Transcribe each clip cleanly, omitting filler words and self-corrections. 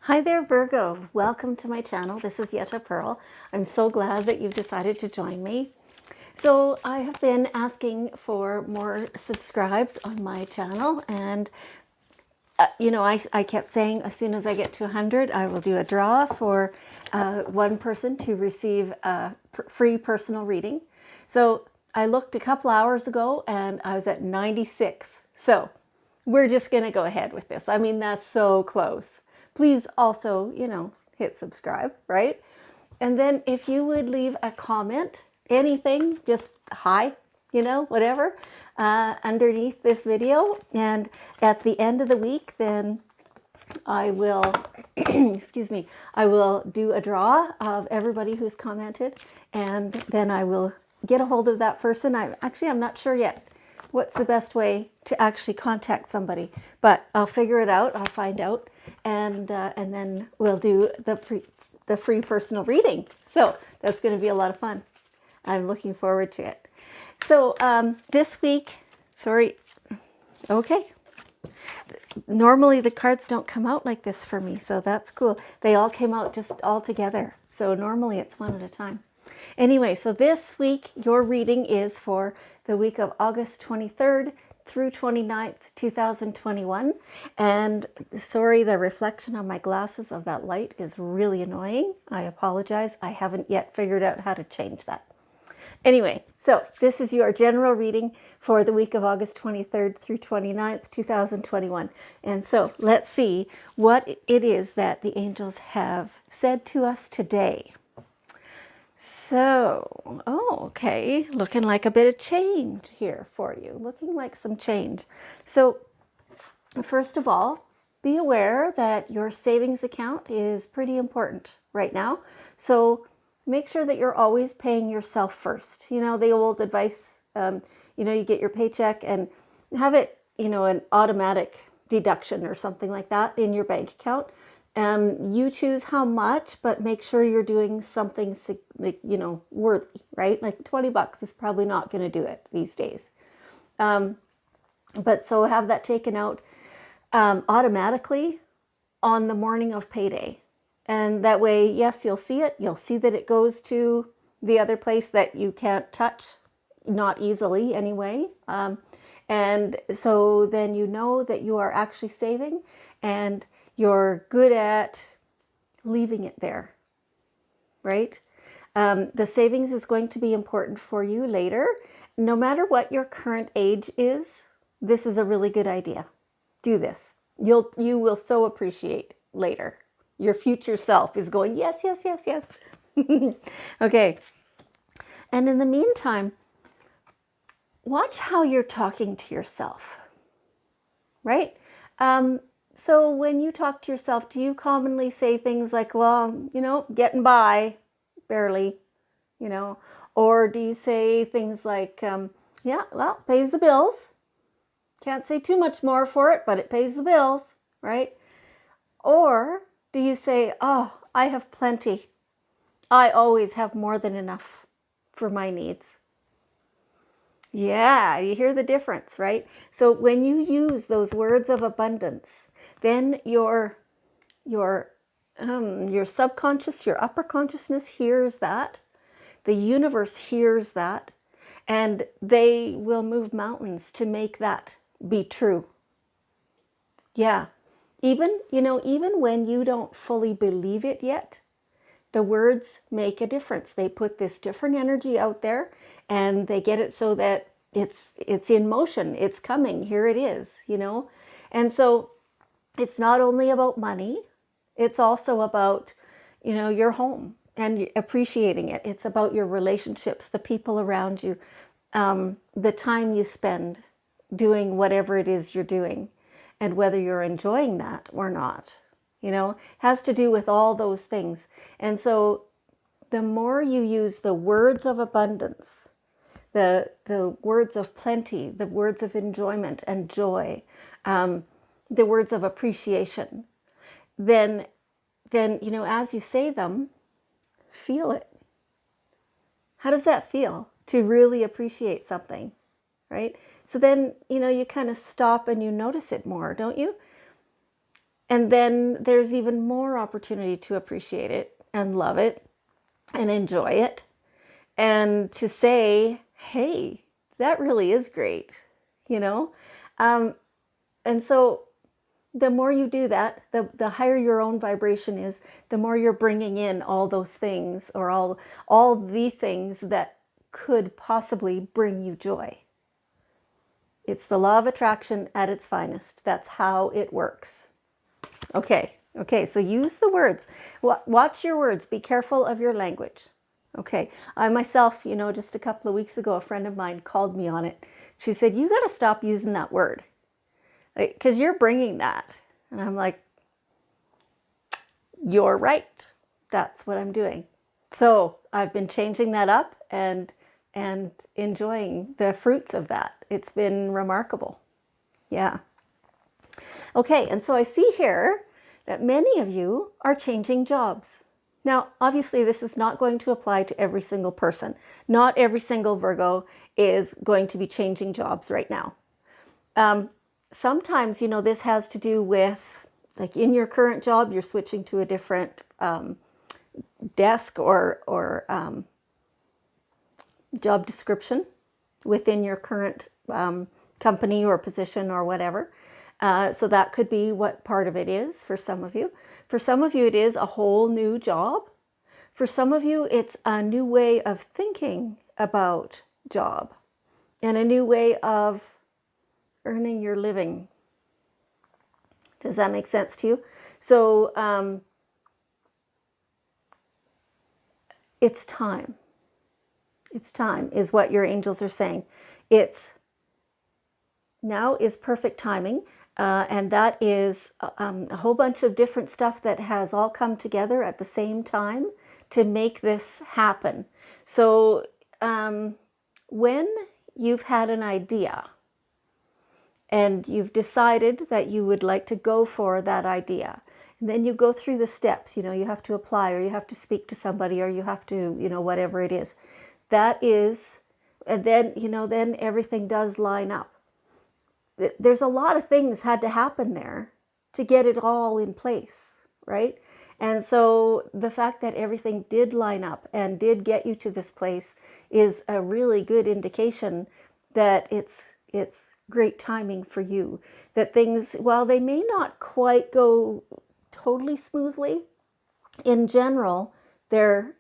Hi there, Virgo. Welcome to my channel. This is Yetta Pearl. I'm so glad that you've decided to join me. So I have been asking for more subscribes on my channel, and I kept saying as soon as I get to 100, I will do a draw for one person to receive a free personal reading. So I looked a couple hours ago and I was at 96. So we're just going to go ahead with this. I mean, that's so close. Please also, hit subscribe, right? And then if you would leave a comment, anything, just hi, whatever, underneath this video. And at the end of the week, then I will, excuse me, I will do a draw of everybody who's commented. And then I will get a hold of that person. I'm not sure yet what's the best way to actually contact somebody, but I'll figure it out. I'll find out, and then we'll do the free personal reading. So that's going to be a lot of fun. I'm looking forward to it. So this week, okay. Normally the cards don't come out like this for me, so that's cool. They all came out just all together. So normally it's one at a time. Anyway, so this week your reading is for the week of August 23rd through 29th, 2021. And sorry, the reflection on my glasses of that light is really annoying. I apologize. I haven't yet figured out how to change that. Anyway, so this is your general reading for the week of August 23rd through 29th, 2021. And so let's see what it is that the angels have said to us today. So, okay, looking like a bit of change here for you, looking like some change. So, first of all, be aware that your savings account is pretty important right now. So, make sure that you're always paying yourself first. You know, the old advice, you get your paycheck and have it, an automatic deduction or something like that in your bank account. You choose how much, but make sure you're doing something, worthy, right? Like $20 is probably not going to do it these days. But so have that taken out automatically on the morning of payday. And that way, yes, you'll see it. You'll see that it goes to the other place that you can't touch, not easily anyway. And so then you know that you are actually saving and you're good at leaving it there, right? The savings is going to be important for you later. No matter what your current age is, this is a really good idea. Do this. You will so appreciate later. Your future self is going, yes, yes, yes, yes. Okay. And in the meantime, watch how you're talking to yourself, right? So when you talk to yourself, do you commonly say things like, well, getting by, barely, or do you say things like, yeah, well, pays the bills. Can't say too much more for it, but it pays the bills, right? Or do you say, oh, I have plenty. I always have more than enough for my needs. Yeah, you hear the difference, right? So when you use those words of abundance, then your subconscious, your upper consciousness hears that. The universe hears that, and they will move mountains to make that be true. Yeah. Even when you don't fully believe it yet, the words make a difference. They put this different energy out there and they get it so that it's in motion. It's coming. Here it is, And so it's not only about money. It's also about, your home and appreciating it. It's about your relationships, the people around you, the time you spend doing whatever it is you're doing, and whether you're enjoying that or not. Has to do with all those things. And so the more you use the words of abundance, the words of plenty, the words of enjoyment and joy, the words of appreciation, then as you say them, feel it. How does that feel to really appreciate something, right? So then, you kind of stop and you notice it more, don't you? And then there's even more opportunity to appreciate it and love it and enjoy it, and to say, hey, that really is great, you know? And so the more you do that, the higher your own vibration is, the more you're bringing in all those things, or all the things that could possibly bring you joy. It's the law of attraction at its finest. That's how it works. Okay, so use the words. Watch your words. Be careful of your language. Okay, I myself, just a couple of weeks ago, a friend of mine called me on it. She said, you got to stop using that word, because you're bringing that. And I'm like, you're right. That's what I'm doing. So I've been changing that up and enjoying the fruits of that. It's been remarkable. Yeah. Okay, and so I see here that many of you are changing jobs. Now, obviously, this is not going to apply to every single person. Not every single Virgo is going to be changing jobs right now. Sometimes, this has to do with, like, in your current job, you're switching to a different desk or job description within your current company or position or whatever. So that could be what part of it is for some of you. For some of you, it is a whole new job. For some of you, it's a new way of thinking about job and a new way of earning your living. Does that make sense to you? So it's time. It's time is what your angels are saying. Now is perfect timing. And that is a whole bunch of different stuff that has all come together at the same time to make this happen. So when you've had an idea and you've decided that you would like to go for that idea, and then you go through the steps, you have to apply, or you have to speak to somebody, or you have to, whatever it is, that is, and then, then everything does line up. There's a lot of things had to happen there to get it all in place, right? And so the fact that everything did line up and did get you to this place is a really good indication that it's great timing for you. That things, while they may not quite go totally smoothly, in general, they're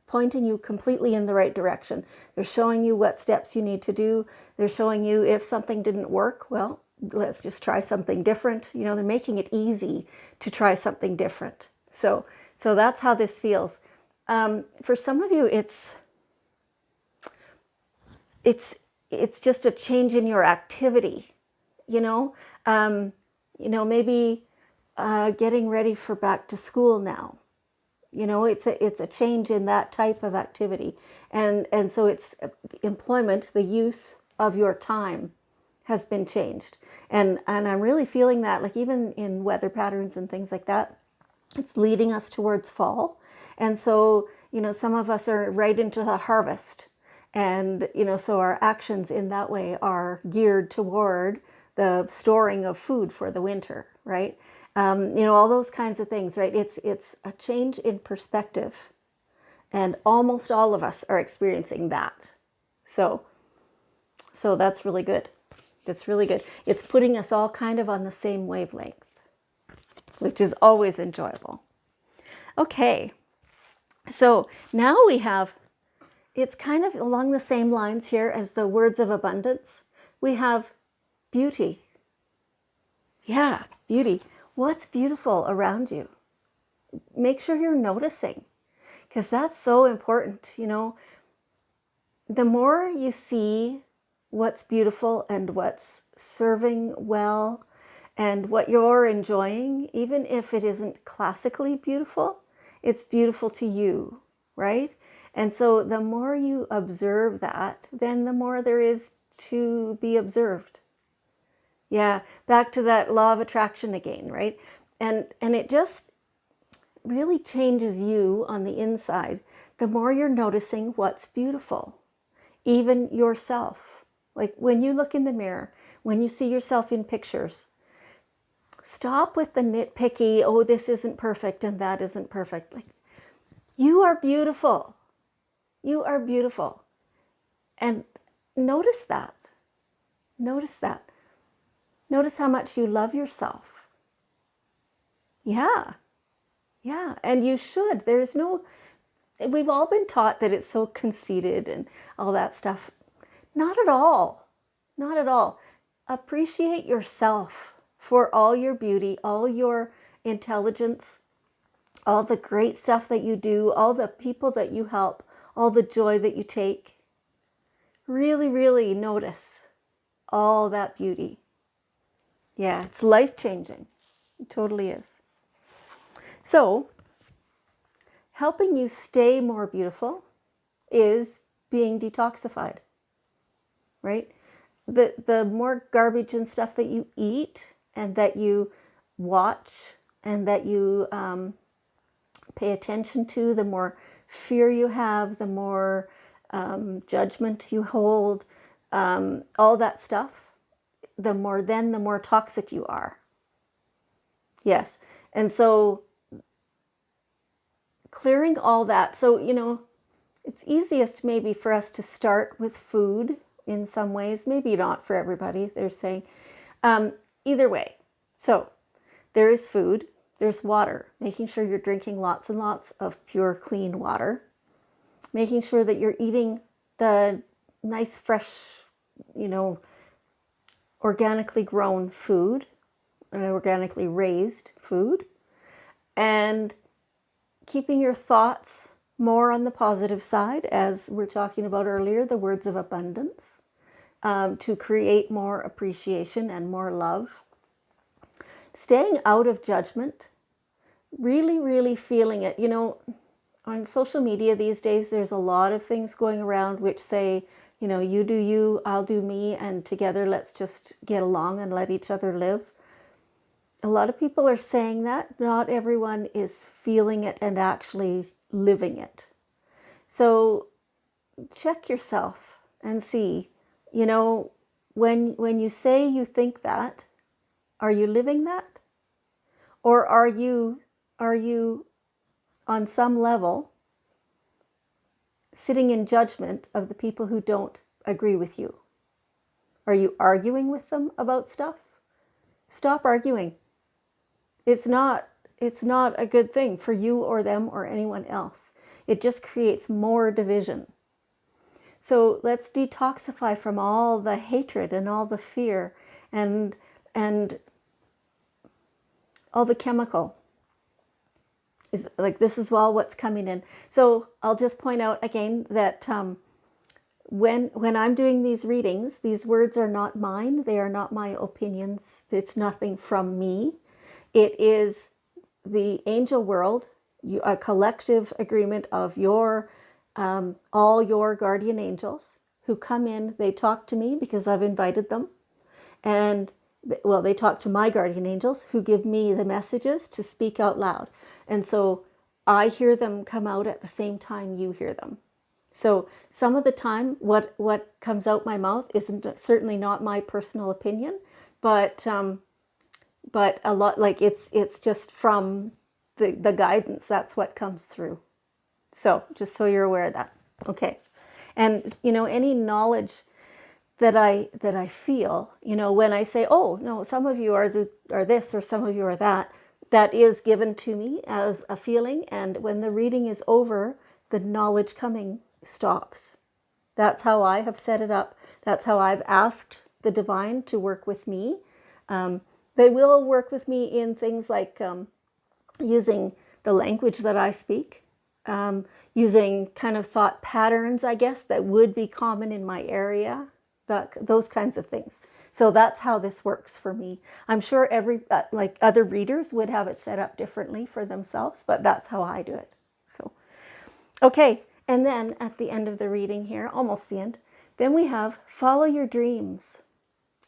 pointing you completely in the right direction. They're showing you what steps you need to do. They're showing you if something didn't work, well, let's just try something different. They're making it easy to try something different. So that's how this feels. For some of you, it's just a change in your activity. Maybe getting ready for back to school now. It's a change in that type of activity. And so it's employment, the use of your time has been changed. And I'm really feeling that, like, even in weather patterns and things like that, it's leading us towards fall. And so, some of us are right into the harvest. And, so our actions in that way are geared toward the storing of food for the winter, right? All those kinds of things, right? It's a change in perspective, and almost all of us are experiencing that. So that's really good. That's really good. It's putting us all kind of on the same wavelength, which is always enjoyable. Okay, so now we have, it's kind of along the same lines here as the words of abundance. We have beauty. Yeah, beauty. What's beautiful around you? Make sure you're noticing, because that's so important. The more you see what's beautiful and what's serving well and what you're enjoying, even if it isn't classically beautiful, it's beautiful to you, right? And so the more you observe that, then the more there is to be observed. Yeah, back to that law of attraction again, right? And it just really changes you on the inside. The more you're noticing what's beautiful, even yourself. Like when you look in the mirror, when you see yourself in pictures, Stop with the nitpicky, oh, this isn't perfect and that isn't perfect. Like, you are beautiful. You are beautiful. And notice that. Notice that. Notice how much you love yourself. Yeah. Yeah. And you should. There's no, we've all been taught that it's so conceited and all that stuff. Not at all. Not at all. Appreciate yourself for all your beauty, all your intelligence, all the great stuff that you do, all the people that you help, all the joy that you take. Really, really notice all that beauty. Yeah, it's life-changing. It totally is. So, helping you stay more beautiful is being detoxified, right? The more garbage and stuff that you eat and that you watch and that you pay attention to, the more fear you have, the more judgment you hold, all that stuff, the more toxic you are. Yes. And so clearing all that. So, it's easiest maybe for us to start with food in some ways. Maybe not for everybody, they're saying. Either way. So there is food, there's water, making sure you're drinking lots and lots of pure, clean water, making sure that you're eating the nice, fresh, organically grown food, and organically raised food, and keeping your thoughts more on the positive side, as we're talking about earlier, the words of abundance, to create more appreciation and more love. Staying out of judgment, really, really feeling it. On social media these days, there's a lot of things going around which say, you do you, I'll do me, and together let's just get along and let each other live. A lot of people are saying that. Not everyone is feeling it and actually living it. So check yourself and see, when you say you think that, are you living that? Or are you on some level sitting in judgment of the people who don't agree with you? Are you arguing with them about stuff? Stop arguing. It's not a good thing for you or them or anyone else. It just creates more division. So let's detoxify from all the hatred and all the fear and all the chemical. This is all what's coming in. So I'll just point out again that when I'm doing these readings, these words are not mine. They are not my opinions. It's nothing from me. It is the angel world, a collective agreement of all your guardian angels who come in. They talk to me because I've invited them. And, they talk to my guardian angels who give me the messages to speak out loud. And so I hear them come out at the same time you hear them. So some of the time, what comes out my mouth isn't certainly not my personal opinion, but a lot, it's just from the guidance. That's what comes through. So just so you're aware of that. Okay. And any knowledge that I feel, when I say, oh no, some of you are this or some of you are that, that is given to me as a feeling. And when the reading is over, the knowledge coming stops. That's how I have set it up. That's how I've asked the divine to work with me. They will work with me in things like using the language that I speak, using kind of thought patterns, I guess, that would be common in my area, those kinds of things. So that's how this works for me. I'm sure other readers would have it set up differently for themselves, but that's how I do it. So, okay. And then at the end of the reading here, almost the end, then we have follow your dreams.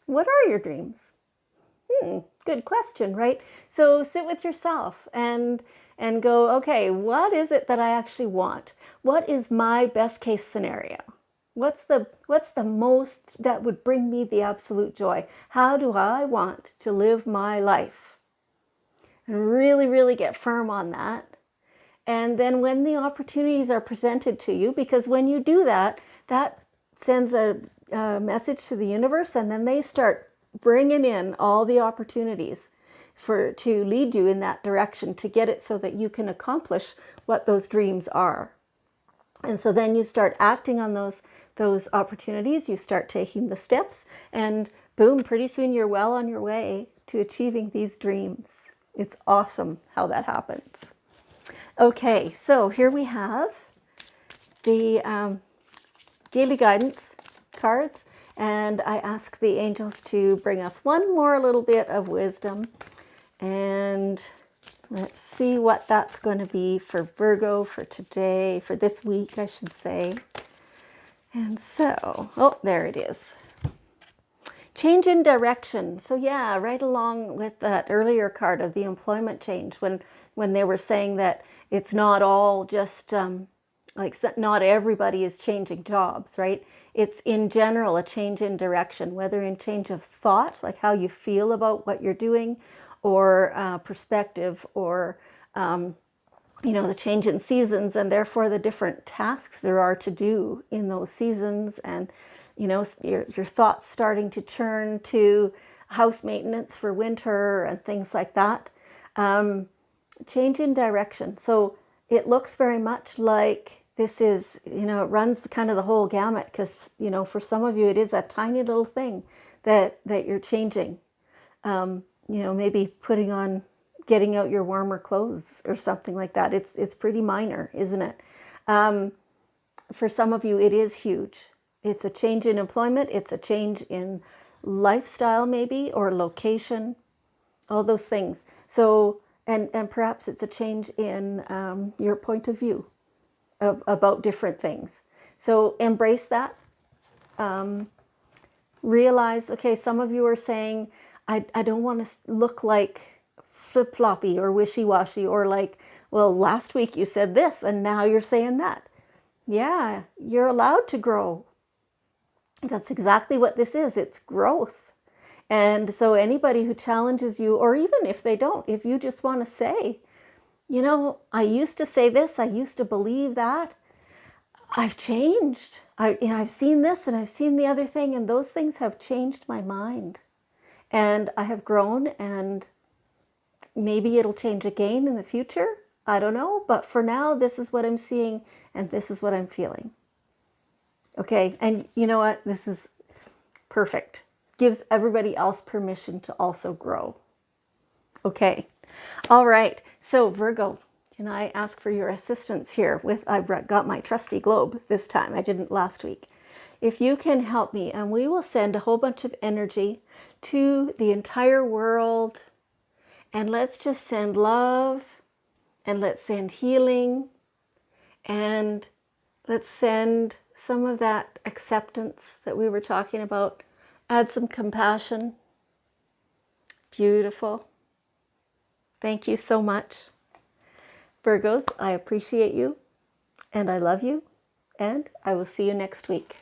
What are your dreams? Good question, right? So sit with yourself and go, okay, what is it that I actually want? What is my best case scenario? What's the most that would bring me the absolute joy? How do I want to live my life? and really, really get firm on that. And then when the opportunities are presented to you, because when you do that, that sends a message to the universe, and then they start bringing in all the opportunities to lead you in that direction, to get it so that you can accomplish what those dreams are. And so then you start acting on those opportunities, you start taking the steps, and boom, pretty soon you're well on your way to achieving these dreams. It's awesome how that happens. Okay, so here we have the daily guidance cards, and I ask the angels to bring us one more little bit of wisdom, and let's see what that's going to be for Virgo for today, for this week, I should say. And so, oh, there it is. Change in direction. So yeah, right along with that earlier card of the employment change, when they were saying that it's not all just like not everybody is changing jobs, right? It's in general a change in direction, whether in change of thought, like how you feel about what you're doing, or perspective, or the change in seasons, and therefore the different tasks there are to do in those seasons, and your thoughts starting to turn to house maintenance for winter and things like that. Change in direction. So it looks very much like this is, it runs kind of the whole gamut, because, for some of you, it is a tiny little thing that you're changing. Maybe getting out your warmer clothes or something like that. It's pretty minor, isn't it? For some of you, it is huge. It's a change in employment. It's a change in lifestyle, maybe, or location, all those things. So, and perhaps it's a change in your point of view about different things. So embrace that. Realize, okay, some of you are saying, I don't want to look like flip-floppy or wishy-washy, or like, well, last week you said this and now you're saying that. Yeah, you're allowed to grow. That's exactly what this is. It's growth. And so anybody who challenges you, or even if they don't, if you just want to say, I used to say this, I used to believe that, I've changed. I've seen this and I've seen the other thing, and those things have changed my mind. And I have grown, and maybe it'll change again in the future. I don't know. But for now, this is what I'm seeing, and this is what I'm feeling. Okay. And you know what? This is perfect. Gives everybody else permission to also grow. Okay. All right. So Virgo, can I ask for your assistance here I've got my trusty globe this time. I didn't last week. If you can help me, and we will send a whole bunch of energy to the entire world, and let's just send love, and let's send healing, and let's send some of that acceptance that we were talking about. Add some compassion. Beautiful. Thank you so much. Virgos, I appreciate you, and I love you, and I will see you next week.